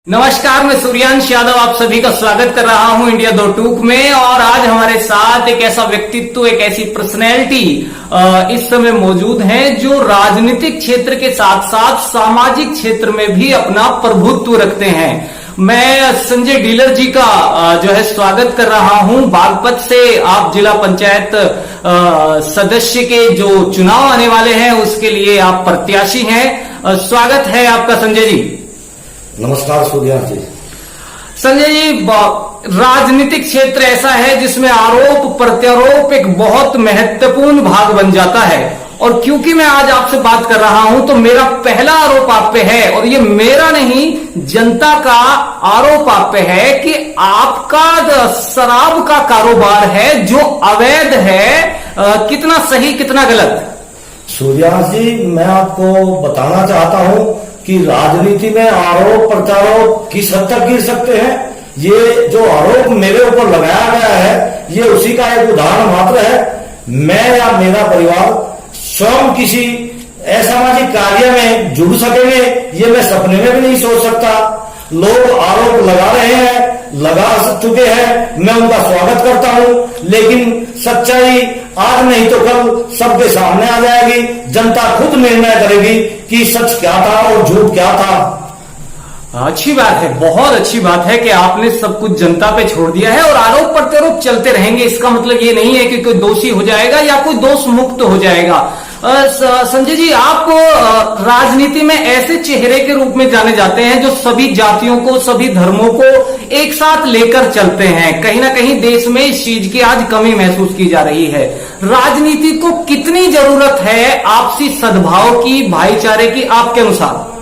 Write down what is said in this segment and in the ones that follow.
नमस्कार, मैं सूर्यांश यादव आप सभी का स्वागत कर रहा हूं इंडिया दो टूक में। और आज हमारे साथ एक ऐसा व्यक्तित्व, एक ऐसी पर्सनैलिटी इस समय मौजूद है जो राजनीतिक क्षेत्र के साथ साथ सामाजिक क्षेत्र में भी अपना प्रभुत्व रखते हैं। मैं संजय डीलर जी का जो है स्वागत कर रहा हूं। बागपत से आप जिला पंचायत सदस्य के जो चुनाव आने वाले हैं उसके लिए आप प्रत्याशी हैं। स्वागत है आपका संजय जी। नमस्कार सूर्यांश जी। संजय जी, राजनीतिक क्षेत्र ऐसा है जिसमें आरोप प्रत्यारोप एक बहुत महत्वपूर्ण भाग बन जाता है। और क्योंकि मैं आज आपसे बात कर रहा हूं तो मेरा पहला आरोप आप पे है, और ये मेरा नहीं जनता का आरोप आप पे है कि आपका शराब का कारोबार है जो अवैध है। कितना सही कितना गलत? सूर्यांश जी, मैं आपको बताना चाहता हूं कि राजनीति में आरोप प्रत्यारोप किस हद तक गिर सकते हैं। ये जो आरोप मेरे ऊपर लगाया गया है ये उसी का एक उदाहरण मात्र है। मैं या मेरा परिवार स्वयं किसी असामाजिक कार्य में जुड़ सकेंगे ये मैं सपने में भी नहीं सोच सकता। लोग आरोप लगा रहे हैं, लगा चुके हैं, मैं उनका स्वागत करता हूं, लेकिन सच्चाई आज नहीं तो कल सबके सामने आ जाएगी। जनता खुद निर्णय करेगी कि सच क्या था और झूठ क्या था। अच्छी बात है, बहुत अच्छी बात है कि आपने सब कुछ जनता पे छोड़ दिया है और आरोप प्रत्यारोप चलते रहेंगे। इसका मतलब ये नहीं है कि कोई दोषी हो जाएगा या कोई दोष मुक्त हो जाएगा। संजय जी, आप राजनीति में ऐसे चेहरे के रूप में जाने जाते हैं जो सभी जातियों को, सभी धर्मों को एक साथ लेकर चलते हैं। कहीं ना कहीं देश में इस चीज की आज कमी महसूस की जा रही है। राजनीति को कितनी जरूरत है आपसी सद्भाव की, भाईचारे की, आपके अनुसार?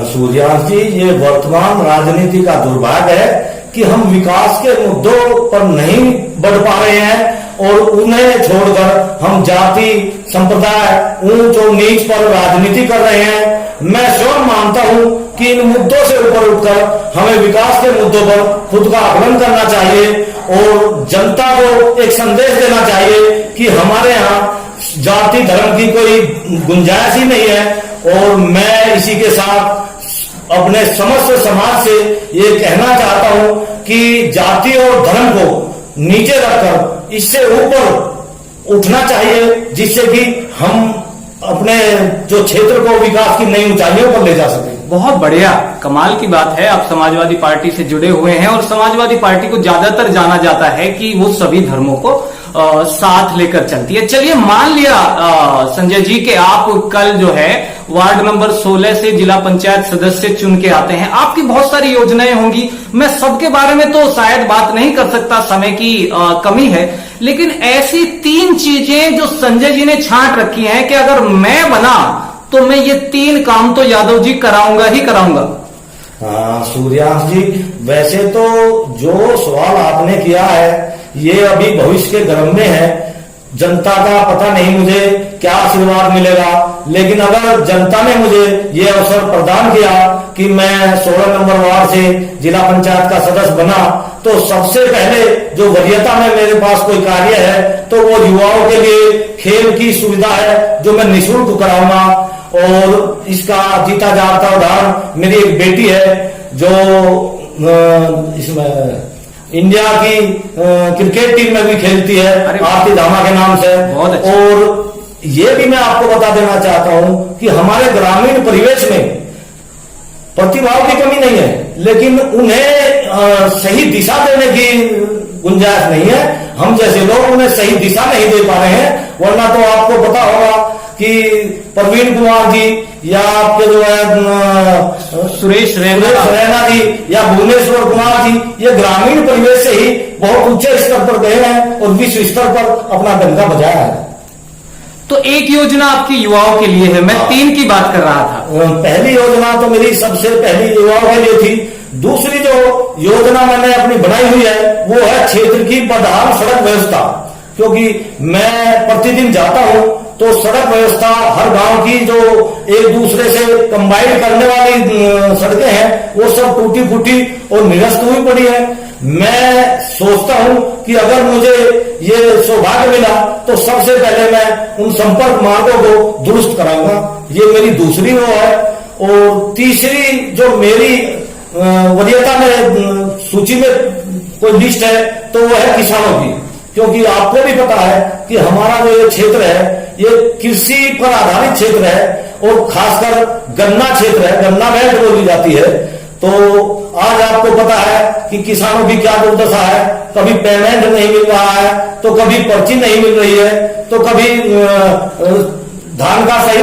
सूर्यांश जी, ये वर्तमान राजनीति का दुर्भाग्य है कि हम विकास के मुद्दों पर नहीं बढ़ पा रहे हैं और उन्हें छोड़कर हम जाति, संप्रदाय, ऊंच और नीच पर राजनीति कर रहे हैं। मैं स्वयं मानता हूं कि इन मुद्दों से ऊपर उठकर हमें विकास के मुद्दों पर खुद का आकलन करना चाहिए और जनता को एक संदेश देना चाहिए कि हमारे यहाँ जाति धर्म की कोई गुंजाइश ही नहीं है। और मैं इसी के साथ अपने समस्त समाज से ये कहना चाहता हूं कि जाति और धर्म को नीचे रखकर इससे ऊपर उठना चाहिए, जिससे कि हम अपने जो क्षेत्र को विकास की नई ऊंचाइयों पर ले जा सके। बहुत बढ़िया, कमाल की बात है। आप समाजवादी पार्टी से जुड़े हुए हैं और समाजवादी पार्टी को ज्यादातर जाना जाता है कि वो सभी धर्मों को साथ लेकर चलती है। चलिए, मान लिया संजय जी कि आप कल जो है वार्ड नंबर 16 से जिला पंचायत सदस्य चुन के आते हैं। आपकी बहुत सारी योजनाएं होंगी, मैं सबके बारे में तो शायद बात नहीं कर सकता, समय की कमी है, लेकिन ऐसी 3 चीजें जो संजय जी ने छांट रखी हैं कि अगर मैं बना तो मैं ये 3 काम तो यादव जी कराऊंगा ही कराऊंगा। सूर्यांश जी, वैसे तो जो सवाल आपने किया है ये अभी भविष्य के गर्भ में है। जनता का पता नहीं मुझे क्या आशीर्वाद मिलेगा, लेकिन अगर जनता ने मुझे ये अवसर प्रदान किया कि मैं 16 नंबर वार्ड से जिला पंचायत का सदस्य बना, तो सबसे पहले जो वरीयता में मेरे पास कोई कार्य है तो वो युवाओं के लिए खेल की सुविधा है जो मैं निःशुल्क कराऊंगा। और इसका जीता जागता उदाहरण मेरी एक बेटी है जो इसमें इंडिया की क्रिकेट टीम में भी खेलती है, आरती धामा के नाम से। और ये भी मैं आपको बता देना चाहता हूं कि हमारे ग्रामीण परिवेश में प्रतिभाओं की कमी नहीं है, लेकिन उन्हें सही दिशा देने की गुंजाइश नहीं है। हम जैसे लोग उन्हें सही दिशा नहीं दे पा रहे हैं। वरना तो आपको पता होगा कि प्रवीण कुमार जी या आपके जो है सुरेश रैना जी या भुवनेश्वर कुमार जी, ये ग्रामीण परिवेश से ही बहुत ऊंचे स्तर पर गए हैं और विश्व स्तर पर अपना डंका बजाया है। तो एक योजना आपकी युवाओं के लिए है, मैं 3 की बात कर रहा था। पहली योजना तो मेरी सबसे पहली युवाओं के लिए थी। दूसरी जो योजना मैंने अपनी बनाई हुई है वो है क्षेत्र की बदहाल सड़क व्यवस्था, क्योंकि मैं प्रतिदिन जाता हूं तो सड़क व्यवस्था हर गांव की जो एक दूसरे से कंबाइन करने वाली सड़कें हैं वो सब टूटी फूटी और निरस्त हुई पड़ी है। मैं सोचता हूं कि अगर मुझे ये सौभाग्य मिला तो सबसे पहले मैं उन संपर्क मार्गों को दुरुस्त कराऊंगा। ये मेरी दूसरी वो है। और तीसरी जो मेरी वरीयता में सूची में कोई लिस्ट है तो वो है किसानों की, क्योंकि आपको भी पता है कि हमारा जो ये क्षेत्र है ये कृषि पर आधारित क्षेत्र है और खासकर गन्ना क्षेत्र है, गन्ना बेल्ट बोली जाती है। तो आज आपको पता है कि किसानों की क्या दुर्दशा है, कभी पेमेंट नहीं मिल रहा है, तो कभी पर्ची नहीं मिल रही है, तो कभी धान का सही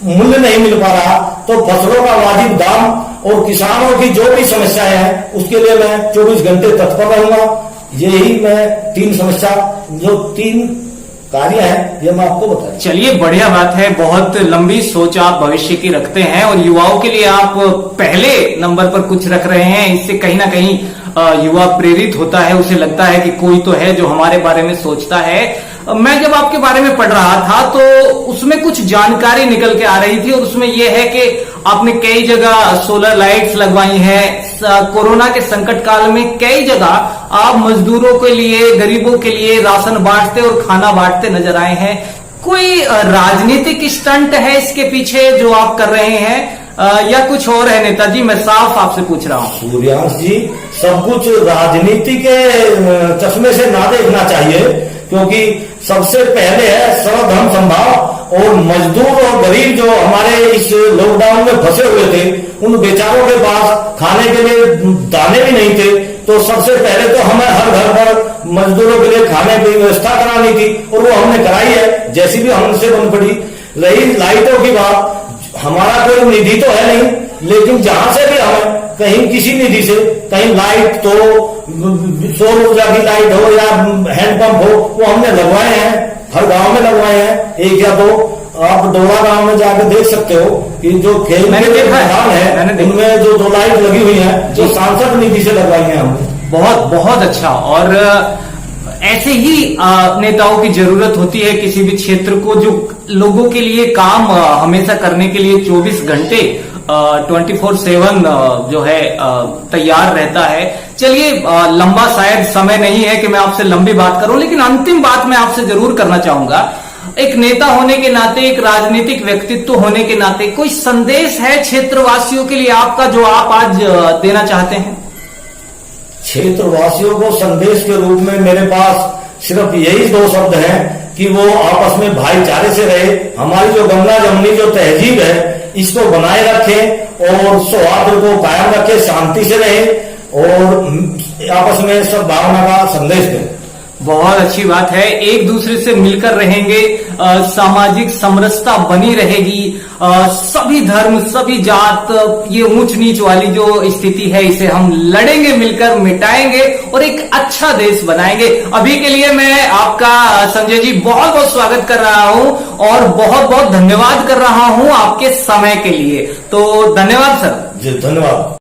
मूल्य नहीं मिल पा रहा। तो फसलों का वाजिब दाम और किसानों की जो भी समस्याएं हैं उसके लिए मैं 24 घंटे तत्पर रहूंगा। यही मैं 3 समस्या, जो 3 कार्य है, ये मैं आपको बताऊं। चलिए, बढ़िया बात है। बहुत लंबी सोच आप भविष्य की रखते हैं और युवाओं के लिए आप पहले नंबर पर कुछ रख रहे हैं। इससे कहीं ना कहीं युवा प्रेरित होता है, उसे लगता है कि कोई तो है जो हमारे बारे में सोचता है। मैं जब आपके बारे में पढ़ रहा था तो उसमें कुछ जानकारी निकल के आ रही थी और उसमें यह है कि आपने कई जगह सोलर लाइट्स लगवाई हैं। कोरोना के संकट काल में कई जगह आप मजदूरों के लिए, गरीबों के लिए राशन बांटते और खाना बांटते नजर आए हैं। कोई राजनीतिक स्टंट है इसके पीछे जो आप कर रहे हैं या कुछ और है नेताजी? मैं साफ आपसे पूछ रहा हूं। सूर्यांश जी, सब कुछ राजनीति के चश्मे से ना देखना चाहिए, क्योंकि सबसे पहले है सर्वधर्म संभाव। और मजदूर और गरीब जो हमारे इस लॉकडाउन में फंसे हुए थे, उन बेचारों के पास खाने के लिए दाने भी नहीं थे। तो सबसे पहले तो हमें हर घर पर मजदूरों के लिए खाने की व्यवस्था करानी थी और वो हमने कराई है, जैसी भी हमसे बन पड़ी। रही लाइटों की बात, हमारा कोई निधि तो है नहीं, लेकिन जहां से भी हमें कहीं किसी निधि से कहीं लाइट, तो सौर ऊर्जा की लाइट हो या हैंडपंप हो, वो हमने लगवाए हैं, हर गांव में लगवाए हैं। एक या दो आप डोरा गांव में जाकर देख सकते हो कि जो खेल के मैदान है उनमें जो 2 लाइट लगी हुई है, जो सांसद निधि से लगवाई है हमने। बहुत बहुत अच्छा। और ऐसे ही नेताओं की जरूरत होती है किसी भी क्षेत्र को, जो लोगों के लिए काम हमेशा करने के लिए 24 घंटे 24/7 जो है तैयार रहता है। चलिए, लंबा शायद समय नहीं है कि मैं आपसे लंबी बात करूं, लेकिन अंतिम बात मैं आपसे जरूर करना चाहूंगा। एक नेता होने के नाते, एक राजनीतिक व्यक्तित्व होने के नाते, कोई संदेश है क्षेत्रवासियों के लिए आपका जो आप आज देना चाहते हैं? क्षेत्रवासियों को संदेश के रूप में मेरे पास सिर्फ यही 2 शब्द हैं कि वो आपस में भाईचारे से रहे। हमारी जो गंगा जमुनी जो तहजीब है इसको बनाए रखें और सौहार्द को कायम रखें, शांति से रहे और आपस में सद्भावना का संदेश दें। बहुत अच्छी बात है। एक दूसरे से मिलकर रहेंगे, सामाजिक समरसता बनी रहेगी। सभी धर्म, सभी जात, ये ऊंच नीच वाली जो स्थिति है इसे हम लड़ेंगे, मिलकर मिटाएंगे और एक अच्छा देश बनाएंगे। अभी के लिए मैं आपका संजय जी बहुत बहुत स्वागत कर रहा हूं और बहुत बहुत धन्यवाद कर रहा हूं आपके समय के लिए। तो धन्यवाद सर। जी धन्यवाद।